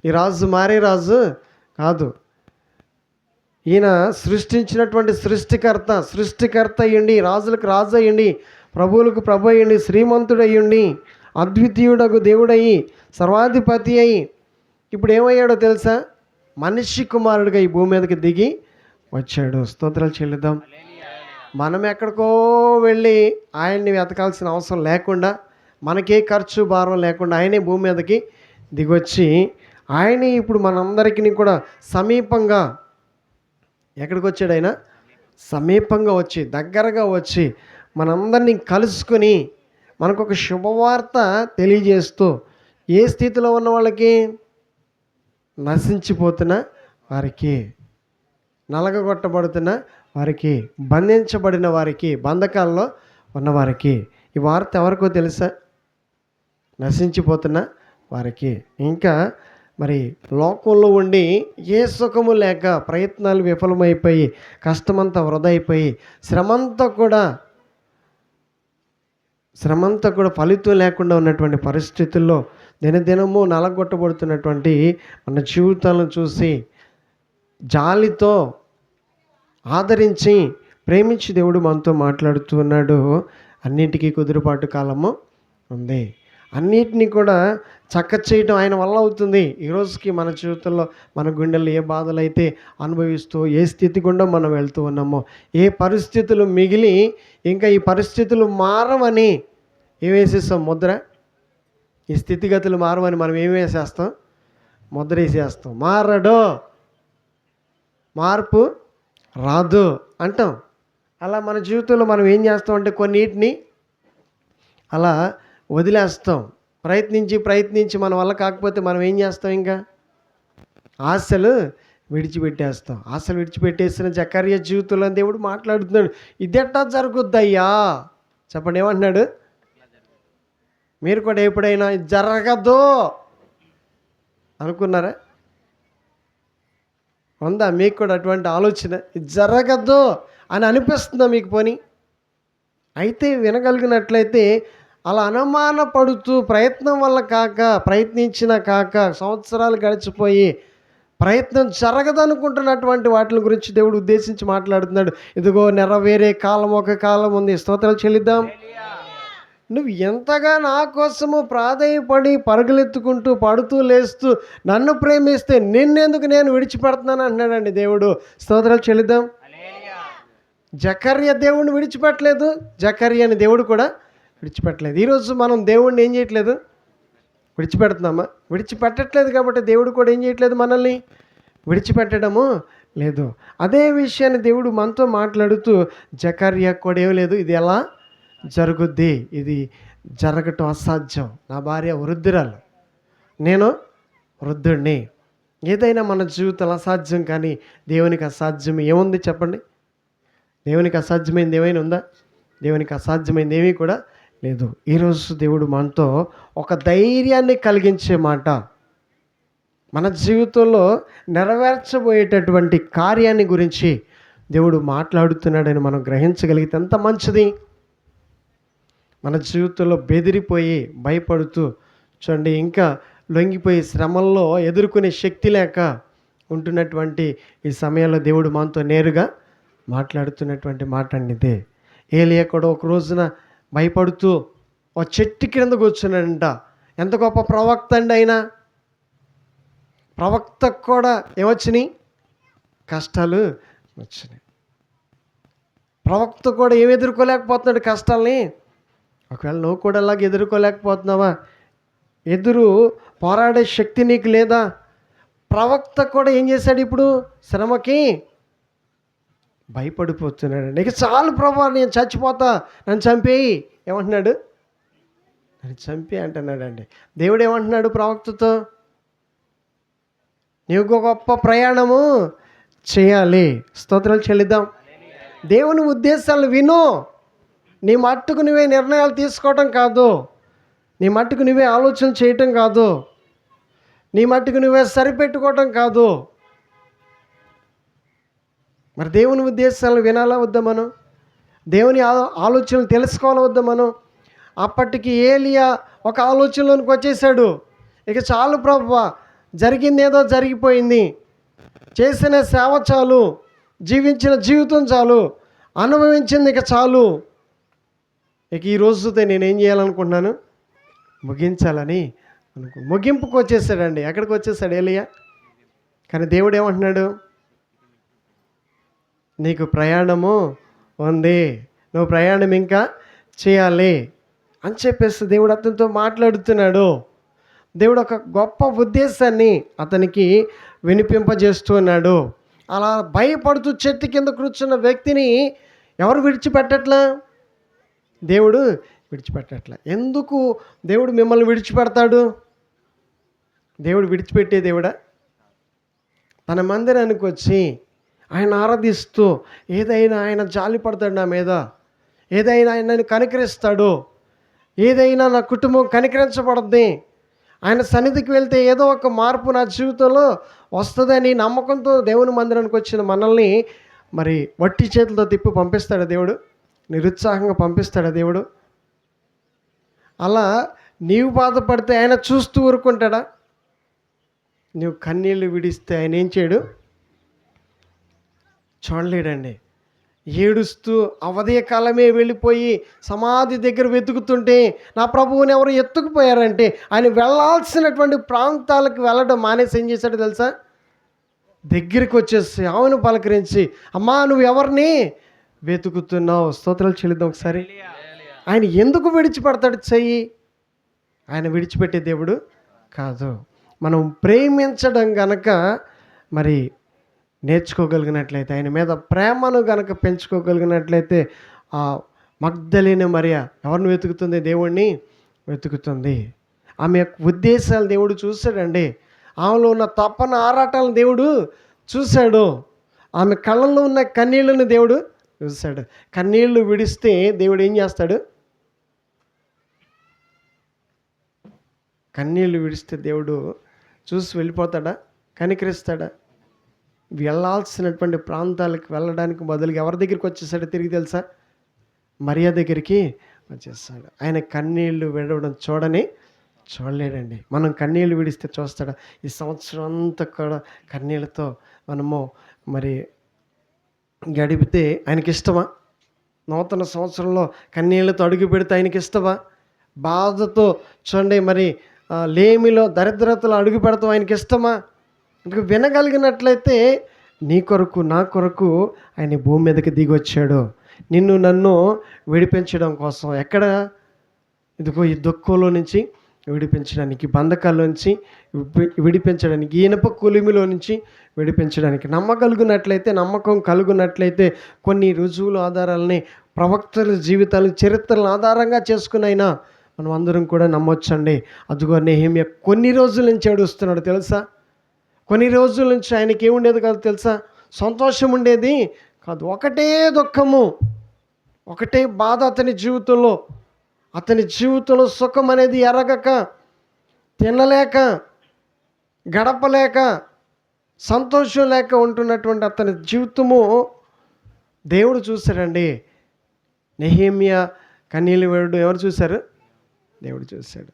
A: ఈ రాజు మారే రాజు కాదు. ఈయన సృష్టించినటువంటి సృష్టికర్త అయ్యండి, రాజులకు రాజు అయ్యండి, ప్రభువులకు ప్రభు అయ్యండి, శ్రీమంతుడు అయ్యండి, అద్వితీయుడగు దేవుడయ్యి, సర్వాధిపతి అయ్యి ఇప్పుడు ఏమయ్యాడో తెలుసా? మనిషి కుమారుడిగా ఈ భూమి మీదకి దిగి వచ్చాడు. స్తోత్రాలు చెల్లిద్దాం. మనం ఎక్కడికో వెళ్ళి ఆయన్ని వెతకాల్సిన అవసరం లేకుండా, మనకే ఖర్చు భారం లేకుండా ఆయనే భూమి మీదకి దిగొచ్చి ఆయనే ఇప్పుడు మనందరికీ కూడా సమీపంగా ఎక్కడికి వచ్చాడు? ఆయన సమీపంగా వచ్చి, దగ్గరగా వచ్చి మనందరినీ కలుసుకొని మనకు ఒక శుభవార్త తెలియజేస్తూ, ఏ స్థితిలో ఉన్న వాళ్ళకి? నశించిపోతున్న వారికి, నలగగొట్టబడుతున్న వారికి, బంధించబడిన వారికి, బంధకాల్లో ఉన్నవారికి. ఈ వార్త ఎవరికో తెలుసా? నశించిపోతున్న వారికి. ఇంకా మరి లోకంలో ఉండి ఏ సుఖము లేక, ప్రయత్నాలు విఫలమైపోయి, కష్టమంతా వృధా అయిపోయి, శ్రమంతా కూడా ఫలితం లేకుండా ఉన్నటువంటి పరిస్థితుల్లో దినదినము నలగొట్టబడుతున్నటువంటి మన జీవితాలను చూసి జాలితో ఆదరించి ప్రేమించి దేవుడు మనతో మాట్లాడుతూ ఉన్నాడు. అన్నిటికీ కుదురుపాటు కాలము ఉంది. అన్నిటినీ కూడా చక్క చేయటం ఆయన వల్ల అవుతుంది. ఈరోజుకి మన జీవితంలో, మన గుండెల్లో ఏ బాధలు అయితే అనుభవిస్తూ, ఏ స్థితి గుండా మనం వెళ్తూ ఉన్నామో, ఏ పరిస్థితులు మిగిలి ఇంకా ఈ పరిస్థితులు మారవని ఏం వేసేస్తాం? ముద్ర. ఈ స్థితిగతులు మారవని మనం ఏం వేసేస్తాం? ముద్ర వేసేస్తాం. మారడు, మార్పు రాదు అంటాం. అలా మన జీవితంలో మనం ఏం చేస్తాం అంటే కొన్నిటిని అలా వదిలేస్తాం. ప్రయత్నించి మన వల్ల కాకపోతే మనం ఏం చేస్తాం? ఇంకా ఆశలు విడిచిపెట్టేస్తాం. అసలు విడిచిపెట్టేసిన జకర్యా జీవితంలో దేవుడు మాట్లాడుతున్నాడు, ఇదెట్టా జరుగుద్దయ్యా? చెప్పండి, ఏమంటున్నాడు? మీరు కూడా ఎప్పుడైనా ఇది జరగదు అనుకున్నారా? ఉందా మీకు కూడా అటువంటి ఆలోచన? ఇది జరగదు అని అనిపిస్తుందా మీకు? పోనీ అయితే వినగలిగినట్లయితే అలా అనుమాన పడుతూ ప్రయత్నం వల్ల కాక, ప్రయత్నించినా కాక సంవత్సరాలు గడిచిపోయి ప్రయత్నం జరగదనుకుంటున్నటువంటి వాటి గురించి దేవుడు ఉద్దేశించి మాట్లాడుతున్నాడు. ఇదిగో నెరవేరే కాలం, ఒక కాలం ఉంది. స్తోత్రాలు చెల్లిద్దాం. నువ్వు ఎంతగా నా కోసము ప్రాధేయపడి పరుగులెత్తుకుంటూ పడుతూ లేస్తూ నన్ను ప్రేమిస్తే నిన్నెందుకు నేను విడిచిపెడుతున్నాను అంటున్నాడండి దేవుడు. స్తోత్రాలు చెల్లిద్దాం. జకర్యా దేవుడిని విడిచిపెట్టలేదు, జకర్యాని దేవుడు కూడా విడిచిపెట్టలేదు. ఈరోజు మనం దేవుడిని ఏం చేయట్లేదు? విడిచిపెడుతున్నామా? విడిచిపెట్టట్లేదు కాబట్టి దేవుడు కూడా ఏం చేయట్లేదు? మనల్ని విడిచిపెట్టడము లేదు. అదే విషయాన్ని దేవుడు మనతో మాట్లాడుతూ జకర్యా కూడా ఏం లేదు, ఇది ఎలా జరుగుద్ది, ఇది జరగటం అసాధ్యం. నా భార్య వృద్ధురాలు, నేను వృద్ధుడిని. ఏదైనా మన జీవితంలో అసాధ్యం, కానీ దేవునికి అసాధ్యం ఏముంది చెప్పండి? దేవునికి అసాధ్యమైంది ఏమైనా ఉందా? దేవునికి అసాధ్యమైంది ఏమీ కూడా లేదు. ఈరోజు దేవుడు మనతో ఒక ధైర్యాన్ని కలిగించే మాట, మన జీవితంలో నెరవేర్చబోయేటటువంటి కార్యాన్ని గురించి దేవుడు మాట్లాడుతున్నాడని మనం గ్రహించగలిగితే ఎంత మంచిది. మన జీవితంలో బెదిరిపోయి భయపడుతూ చూడండి, ఇంకా లొంగిపోయి శ్రమల్లో ఎదుర్కొనే శక్తి లేక ఉంటున్నటువంటి ఈ సమయంలో దేవుడు మనతో నేరుగా మాట్లాడుతున్నటువంటి మాట అండి ఇదే. ఏలియా కూడా ఒక రోజున భయపడుతూ ఒక చెట్టు కింద కూర్చున్నాడంట. ఎంత గొప్ప ప్రవక్త అండి ఆయన. ప్రవక్తకు కూడా ఏమొచ్చినాయి? కష్టాలు వచ్చినాయి. ప్రవక్త కూడా ఏమి ఎదుర్కోలేకపోతున్నాడు? కష్టాలని. ఒకవేళ నువ్వు కూడా అలాగే ఎదుర్కోలేకపోతున్నావా? పోరాడే శక్తి నీకు లేదా? ప్రవక్త కూడా ఏం చేశాడు? ఇప్పుడు శ్రమకి భయపడిపోతున్నాడు. నీకు చాలు ప్రభువా, నేను చచ్చిపోతా, నన్ను చంపేయి. ఏమంటున్నాడు? నన్ను చంపి అంటున్నాడండి. దేవుడు ఏమంటున్నాడు ప్రవక్తతో? నీవు గొప్ప ప్రయాణము చేయాలి. స్తోత్రాలు చెల్లిద్దాం. దేవుని ఉద్దేశాలు విను. నీ మట్టుకు నువ్వే నిర్ణయాలు తీసుకోవటం కాదు, నీ మట్టుకు నువ్వే ఆలోచన చేయటం కాదు, నీ మట్టుకు నువ్వే సరిపెట్టుకోవటం కాదు. మరి దేవుని ఉద్దేశాలు వినాలా వద్దా మనం? దేవుని ఆలోచనలు తెలుసుకోవాలా వద్దా మనం? అప్పటికి ఏలియా ఒక ఆలోచనలోనికి వచ్చేసాడు. ఇక చాలు ప్రభువా, జరిగింది ఏదో జరిగిపోయింది, చేసిన సేవ చాలు, జీవించిన జీవితం చాలు, అనుభవించింది ఇక చాలు, ఇక ఈ రోజుతో నేనేం చేయాలనుకుంటున్నాను? ముగించాలని ముగింపుకు వచ్చేసాడండి. ఎక్కడికి వచ్చేసాడు ఏలియా? కానీ దేవుడు ఏమంటున్నాడు? నీకు ప్రయాణము ఉంది, నువ్వు ప్రయాణం ఇంకా చేయాలి అని చెప్పేసి దేవుడు అతనితో మాట్లాడుతున్నాడు. దేవుడు ఒక గొప్ప ఉద్దేశాన్ని అతనికి వినిపింపజేస్తున్నాడు. అలా భయపడుతూ చెట్టు కింద కూర్చున్న వ్యక్తిని ఎవరు విడిచిపెట్టట్లా? దేవుడు విడిచిపెట్టట్లా. ఎందుకు దేవుడు మిమ్మల్ని విడిచిపెడతాడు? దేవుడు విడిచిపెట్టే దేవుడా? తన మందిరానికి వచ్చి ఆయన ఆరాధిస్తూ ఏదైనా ఆయన జాలి పడతాడు నా మీద, ఏదైనా ఆయన నన్ను కనికరిస్తాడు, ఏదైనా నా కుటుంబం కనికరించబడుద్ది, ఆయన సన్నిధికి వెళ్తే ఏదో ఒక మార్పు నా జీవితంలో వస్తుందని నమ్మకంతో దేవుని మందిరానికి వచ్చిన మనల్ని మరి వట్టి చేతులతో తిప్పి పంపిస్తాడా దేవుడు? నిరుత్సాహంగా పంపిస్తాడా దేవుడు? అలా నీవు బాధపడితే ఆయన చూస్తూ ఊరుకుంటాడా? నువ్వు కన్నీళ్ళు విడిస్తే ఆయన ఏం చేయడు? చూడలేడండి. ఏడుస్తూ అవధేయ కాలమే వెళ్ళిపోయి సమాధి దగ్గర వెతుకుతుంటే నా ప్రభువుని ఎవరు ఎత్తుకుపోయారంటే ఆయన వెళ్ళాల్సినటువంటి ప్రాంతాలకు వెళ్ళడం మానేసి ఏం చేశాడు తెలుసా? దగ్గరికి వచ్చేసి ఆవును పలకరించి, అమ్మా నువ్వు ఎవరిని వెతుకుతున్నావు? స్తోత్రాలు చెల్లిద్దాం ఒకసారి. ఆయన ఎందుకు విడిచిపెడతాడు చెయ్యి? ఆయన విడిచిపెట్టే దేవుడు కాదు. మనం ప్రేమించడం గనక మరి నేర్చుకోగలిగినట్లయితే, ఆయన మీద ప్రేమను గనక పెంచుకోగలిగినట్లయితే, ఆ మగ్దలేని మరియా ఎవరిని వెతుకుతుంది? దేవుణ్ణి వెతుకుతుంది. ఆమె యొక్క ఉద్దేశాలు దేవుడు చూశాడండి. ఆమెలో ఉన్న తపన ఆరాటాలను దేవుడు చూశాడు. ఆమె కళ్ళల్లో ఉన్న కన్నీళ్లను దేవుడు చూశాడు. కన్నీళ్లు విడిస్తే దేవుడు ఏం చేస్తాడు? కన్నీళ్లు విడిస్తే దేవుడు చూసి వెళ్ళిపోతాడా? కనికరిస్తాడా? వెళ్ళాల్సినటువంటి ప్రాంతాలకు వెళ్ళడానికి బదులుగా ఎవరి దగ్గరికి వచ్చేసాడో తిరిగి తెలుసా? మరియా దగ్గరికి వచ్చేస్తాడు. ఆయన కన్నీళ్లు విడవడం చూడలేడండి. మనం కన్నీళ్లు విడిస్తే చూస్తాడా? ఈ సంవత్సరం అంతా కూడా కన్నీళ్ళతో మనము మరి గడిపితే ఆయనకి ఇష్టమా? నూతన సంవత్సరంలో కన్నీళ్లతో అడుగు పెడితే ఆయనకి ఇష్టమా? బాధతో చూడండి మరి లేమిలో దరిద్రతలో అడుగు పెడతాం ఆయనకి ఇష్టమా? ఇంక వినగలిగినట్లయితే నీ కొరకు నా కొరకు ఆయన భూమి మీదకి దిగి వచ్చాడు, నిన్ను నన్ను విడిపించడం కోసం. ఎక్కడ? ఇదిగో ఈ దుఃఖంలో నుంచి విడిపించడానికి, బంధకాల్లో నుంచి విడిపించడానికి, ఇనుప కొలిమిలో నుంచి విడిపించడానికి. నమ్మకం కలుగునట్లయితే కొన్ని రుజువుల ఆధారాలని, ప్రవక్తల జీవితాలు, చరిత్రలను ఆధారంగా చేసుకునైనా మనం అందరం కూడా నమ్మొచ్చండి. అదిగో నెహెమ్యా కొన్ని రోజుల నుంచి ఏడుస్తున్నాడు తెలుసా? కొన్ని రోజుల నుంచి ఆయనకి ఏముండేది కాదు తెలుసా? సంతోషం ఉండేది కాదు. ఒకటే దుఃఖము, ఒకటే బాధ అతని జీవితంలో సుఖం అనేది ఎరగక, తినలేక, గడపలేక, సంతోషం లేక ఉంటున్నటువంటి అతని జీవితము దేవుడు చూశాడండి. నెహెమ్యా కన్నీళ్ళు వేయడం ఎవరు చూశారు? దేవుడు చూశాడు.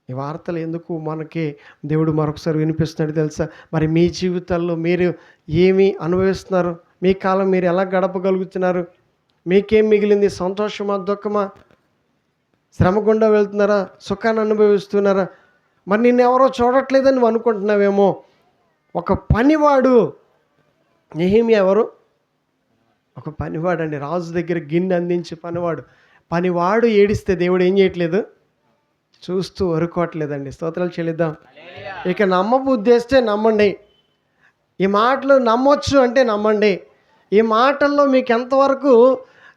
A: ఈ వార్తలు ఎందుకు మనకి దేవుడు మరొకసారి వినిపిస్తున్నాడు తెలుసా? మరి మీ జీవితాల్లో మీరు ఏమి అనుభవిస్తున్నారు? మీ కాలం మీరు ఎలా గడపగలుగుతున్నారు? మీకేం మిగిలింది? సంతోషమా, దుఃఖమా? శ్రమ గుండా వెళ్తున్నారా? సుఖాన్ని అనుభవిస్తున్నారా? మరి నిన్ను ఎవరో చూడట్లేదని నువ్వు అనుకుంటున్నావేమో. ఒక పనివాడు, నెహెమ్యా ఎవరు? ఒక పనివాడు అండి. రాజు దగ్గర గిన్నె అందించి పనివాడు ఏడిస్తే దేవుడు ఏం చేయట్లేదు? చూస్తూ వరుకోవట్లేదండి. స్తోత్రాలు చెల్లిద్దాం. ఇక నమ్మబుద్ధేస్తే నమ్మండి. ఈ మాటలు నమ్మొచ్చు అంటే నమ్మండి. ఈ మాటల్లో మీకు ఎంతవరకు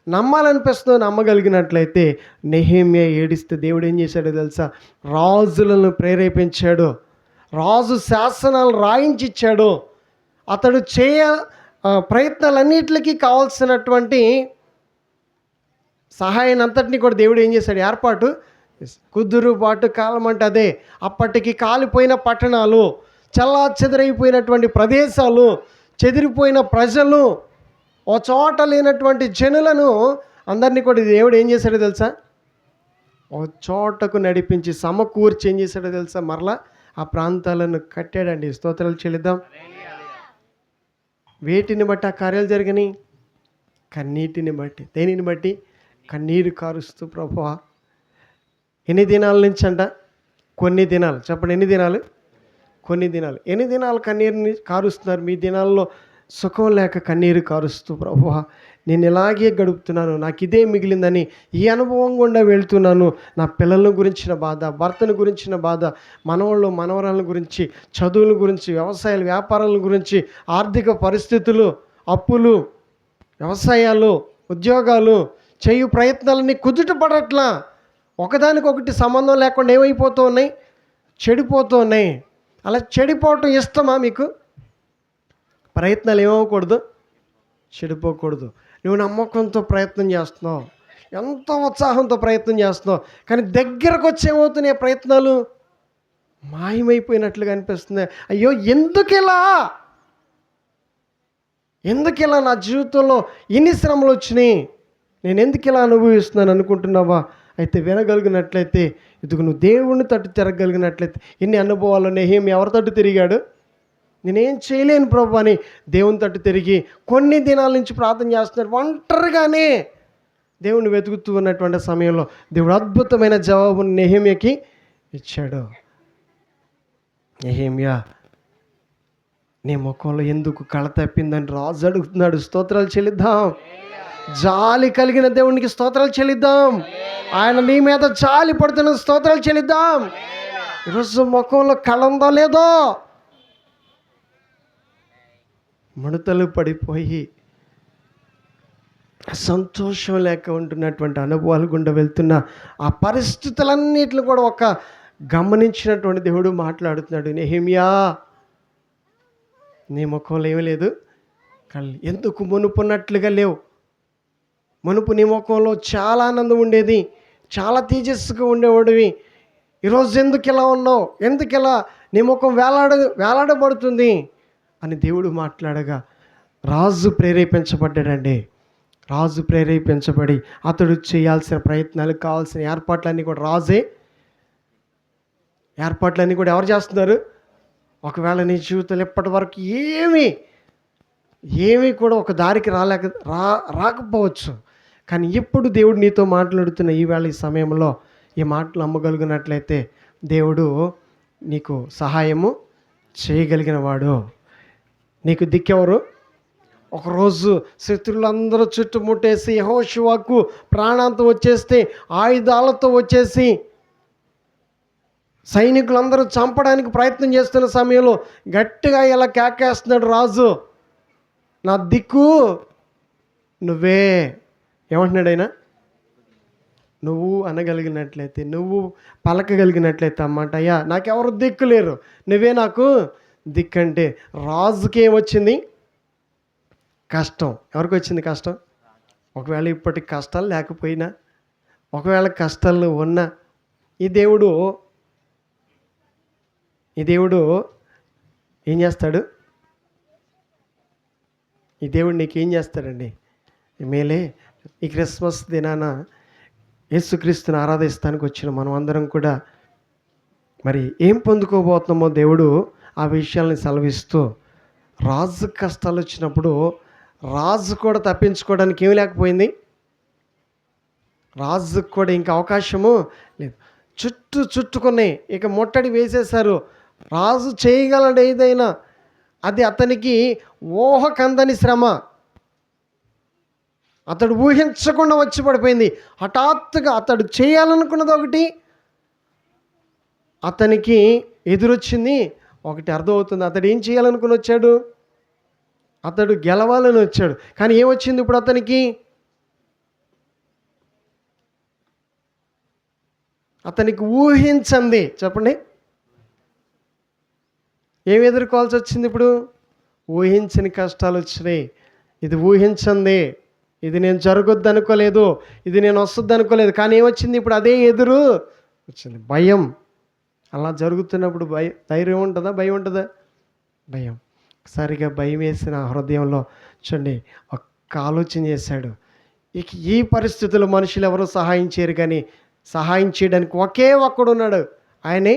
A: నమ్మాలనిపిస్తుందో నమ్మగలిగినట్లయితే, నెహెమ్యా ఏడిస్తే దేవుడు ఏం చేశాడో తెలుసా? రాజులను ప్రేరేపించాడు, రాజు శాసనాలు రాయించిచ్చాడు. అతడు ప్రయత్నాలన్నిటికీ కావాల్సినటువంటి సహాయాన్ని అంతటినీ కూడా దేవుడు ఏం చేశాడు? ఏర్పాటు. కుదురుబాటు కాలం అంటే అదే. అప్పటికి కాలిపోయిన పట్టణాలు, చెల్లాచెదరైపోయినటువంటి ప్రదేశాలు, చెదిరిపోయిన ప్రజలు, ఓ చోట లేనటువంటి జనులను అందరినీ కూడా దేవుడు ఏం చేశాడో తెలుసా? ఓ చోటకు నడిపించి సమకూర్చి ఏం చేశాడో తెలుసా? మరలా ఆ ప్రాంతాలను కట్టాడండి. స్తోత్రాలు చెల్లిద్దాం. వేటిని బట్టి ఆ కార్యాలు జరిగినాయి? కన్నీటిని బట్టి. దేనిని బట్టి? కన్నీరు కారుస్తూ ప్రభువా. ఎన్ని దినాల నుంచి అంట? కొన్ని దినాలు. చెప్పండి, ఎన్ని దినాలు? కొన్ని దినాలు. ఎన్ని దినాలు కన్నీరుని కారుస్తున్నారు? మీ దినాల్లో సుఖం లేక కన్నీరు కారుస్తూ ప్రభువా నేను ఇలాగే గడుపుతున్నాను, నాకు ఇదే మిగిలిందని ఈ అనుభవం గుండా వెళ్తున్నాను. నా పిల్లల గురించిన బాధ, భర్తను గురించిన బాధ, మనవాళ్ళు మనవరాల గురించి, చదువుల గురించి, వ్యవసాయాలు వ్యాపారాల గురించి, ఆర్థిక పరిస్థితులు, అప్పులు, వ్యవసాయాలు, ఉద్యోగాలు, చేయు ప్రయత్నాలన్నీ కుదుట పడట్లా. ఒకదానికొకటి సంబంధం లేకుండా ఏమైపోతూ ఉన్నాయి? చెడిపోతూ ఉన్నాయి. అలా చెడిపోవటం ఇష్టమా మీకు? ప్రయత్నాలు ఏమవ్వకూడదు, చెడిపోకూడదు. నువ్వు నమ్మకంతో ప్రయత్నం చేస్తున్నావు, ఎంతో ఉత్సాహంతో ప్రయత్నం చేస్తున్నావు, కానీ దగ్గరకు వచ్చి ఏమవుతున్నాయి? ప్రయత్నాలు మాయమైపోయినట్లుగా అనిపిస్తుంది. అయ్యో ఎందుకిలా నా జీవితంలో ఇన్ని శ్రమలు వచ్చినాయి, నేను ఎందుకు ఇలా అనుభవిస్తున్నాను అనుకుంటున్నావా? అయితే వినగలిగినట్లయితే, ఇదిగో నువ్వు దేవుణ్ణి తట్టు తిరగలిగినట్లయితే, ఇన్ని అనుభవాలు నెహెమ్యా ఎవరి తట్టు తిరిగాడు? నేనేం చేయలేను ప్రభు అని దేవుని తట్టు తిరిగి కొన్ని దినాల నుంచి ప్రార్థన చేస్తున్నారు. ఒంటరిగానే దేవుని వెతుకుతూ ఉన్నటువంటి సమయంలో దేవుడు అద్భుతమైన జవాబును నెహెమ్యాకి ఇచ్చాడు. నెహెమ్యా, నీ ముఖంలో ఎందుకు కళ తప్పిందని రాజు అడుగుతున్నాడు. స్తోత్రాలు చెల్లిద్దాం. జాలి కలిగిన దేవునికి స్తోత్రాలు చెల్లిద్దాం. ఆయన నీ మీద జాలి పడుతున్న స్తోత్రాలు చెల్లిద్దాం. ఈరోజు ముఖంలో కళ ఉందో లేదో, ముడతలు పడిపోయి సంతోషం లేక ఉంటున్నటువంటి అనుభవాలు గుండా వెళ్తున్న ఆ పరిస్థితులన్నిటిని కూడా గమనించినటువంటి దేవుడు మాట్లాడుతున్నాడు. నెహెమ్యా, నీ ముఖంలో ఏమీ లేదు, కళ్ళు ఎందుకు మునుపున్నట్లుగా లేవు. మునుపు నీ ముఖంలో చాలా ఆనందం ఉండేది, చాలా తేజస్సుగా ఉండేవాడివి. ఈరోజు ఎందుకు ఇలా ఉన్నావు, ఎందుకు ఇలా నీ ముఖం వేలాడబడుతుంది అని దేవుడు మాట్లాడగా రాజు ప్రేరేపించబడ్డాడండి. రాజు ప్రేరేపించబడి అతడు చేయాల్సిన ప్రయత్నాలు, కావాల్సిన ఏర్పాట్లన్నీ కూడా రాజే. ఏర్పాట్లన్నీ కూడా ఎవరు చేస్తున్నారు? ఒకవేళ నీ జీవితంలో ఇప్పటి వరకు ఏమీ కూడా ఒక దారికి రాకపోవచ్చు, కానీ ఎప్పుడు దేవుడు నీతో మాట్లాడుతున్న ఈవేళ ఈ సమయంలో ఈ మాటలు నమ్మగలిగినట్లయితే దేవుడు నీకు సహాయము చేయగలిగిన వాడు. నీకు దిక్కెవరు? ఒకరోజు శత్రువులందరూ చుట్టుముట్టేసి యెహోషువకు ప్రాణాంతం వచ్చేస్తే, ఆయుధాలతో వచ్చేసి సైనికులందరూ చంపడానికి ప్రయత్నం చేస్తున్న సమయంలో గట్టిగా ఇలా కేకేస్తున్నాడు రాజు, నా దిక్కు నువ్వే. ఏమంటున్నాడు ఆయన? నువ్వు అనగలిగినట్లయితే, నువ్వు పలకగలిగినట్లయితే అన్నమాట, అయ్యా నాకెవరు దిక్కు లేరు, నువ్వే నాకు దిక్కు అంటే రాజుకి ఏమొచ్చింది? కష్టం. ఎవరికి వచ్చింది కష్టం? ఒకవేళ ఇప్పటికి కష్టాలు లేకపోయినా, ఒకవేళ కష్టాలు ఉన్నా, ఈ దేవుడు ఏం చేస్తాడు? ఈ దేవుడు నీకు ఏం చేస్తాడండి? మేలే. ఈ క్రిస్మస్ దినాన యేసుక్రీస్తుని ఆరాధిస్తానికి వచ్చిన మనం అందరం కూడా మరి ఏం పొందుకోబోతున్నామో దేవుడు ఆ విషయాల్ని సెలవిస్తూ, రాజు కష్టాలు వచ్చినప్పుడు రాజు కూడా తప్పించుకోవడానికి ఏమి లేకపోయింది, రాజుకు కూడా ఇంకా అవకాశము లేదు. చుట్టుకున్నాయి, ఇక ముట్టడి వేసేశారు. రాజు చేయగలడు ఏదైనా, అది అతనికి ఊహకందని శ్రమ, అతడు ఊహించకుండా వచ్చి పడిపోయింది. హఠాత్తుగా అతడు చేయాలనుకున్నది ఒకటి, అతనికి ఎదురొచ్చింది ఒకటి. అర్థమవుతుంది, అతడు ఏం చేయాలనుకుని వచ్చాడు? అతడు గెలవాలని వచ్చాడు, కానీ ఏమొచ్చింది ఇప్పుడు అతనికి? అతనికి ఊహించండి. చెప్పండి, ఏమి ఎదుర్కోవాల్సి వచ్చింది ఇప్పుడు? ఊహించని కష్టాలు వచ్చినాయి. ఇది ఊహించండి, ఇది నేను జరగొద్దు అనుకోలేదు, ఇది నేను వస్తుంది అనుకోలేదు, కానీ ఏమొచ్చింది ఇప్పుడు? అదే ఎదురు వచ్చింది, భయం. అలా జరుగుతున్నప్పుడు ధైర్యం ఉంటుందా, భయం ఉంటుందా? భయం. సరిగా భయం వేసిన హృదయంలో చూడండి ఒక్క ఆలోచన చేశాడు, ఇక ఈ పరిస్థితుల్లో మనుషులు ఎవరు సహాయం చేయరు, కానీ సహాయం చేయడానికి ఒకే ఒక్కడు ఉన్నాడు, ఆయనే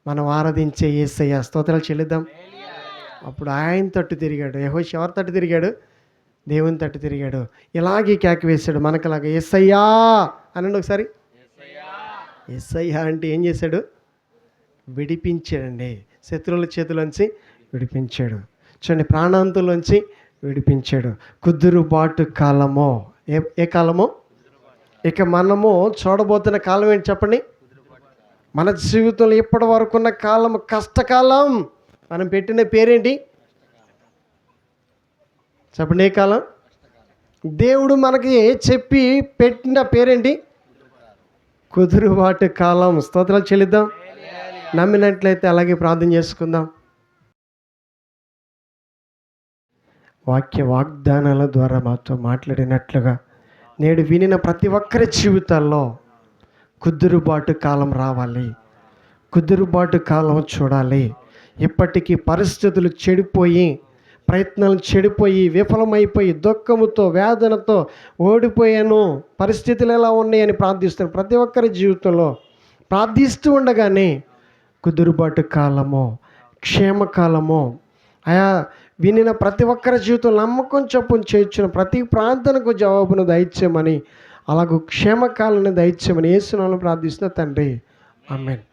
A: మనం ఆరాధించే యేసయ్య. స్తోత్రాలు చెల్లిద్దాం. అప్పుడు ఆయన తట్టు తిరిగాడు. యెహోషువ ఎవరి తట్టు తిరిగాడు? దేవుని తట్టు తిరిగాడు. ఇలాగే కేక వేశాడు మనకులాగా, యేసయ్యా అనండి ఒకసారి. యేసయ్యా అంటే ఏం చేశాడు? విడిపించాడండి. శత్రువుల చేతిలోంచి విడిపించాడు. చూడండి, ప్రాణాంతంలోంచి విడిపించాడు. కుదురుబాటు కాలమో, ఏ కాలమో? ఇక మనము చూడబోతున్న కాలం ఏంటి చెప్పండి? మన జీవితంలో ఇప్పటి వరకు ఉన్న కాలం కష్టకాలం. మనం పెట్టిన పేరేంటి చెప్పండి? ఏ కాలం? దేవుడు మనకి చెప్పి పెట్టిన పేరేంటి? కుదురుబాటు కాలం. స్తోత్రాలు చెల్లిద్దాం. నమ్మినట్లయితే అలాగే ప్రార్థన చేసుకుందాం. వాగ్దానాల ద్వారా మాతో మాట్లాడినట్లుగా నేడు వినిన ప్రతి ఒక్కరి జీవితాల్లో కుదురుబాటు కాలం రావాలి, కుదురుబాటు కాలం చూడాలి. ఇప్పటికీ పరిస్థితులు చెడిపోయి, ప్రయత్నాలు చెడిపోయి, విఫలమైపోయి, దుఃఖముతో, వేదనతో ఓడిపోయాను, పరిస్థితులు ఎలా ఉన్నాయని ప్రార్థిస్తాను. ప్రతి ఒక్కరి జీవితంలో ప్రార్థిస్తూ ఉండగానే కుదురుబాటు కాలము, క్షేమకాలము, ఆయా వినిన ప్రతి ఒక్కరి జీవితంలో నమ్మకం చొప్పున చేర్చిన ప్రతి ప్రార్థనకు జవాబును దయచేయమని, అలాగూ క్షేమకాలను దయచేయమని యేసు నామములో ప్రార్థిస్తున్న తండ్రి, ఆమేన్.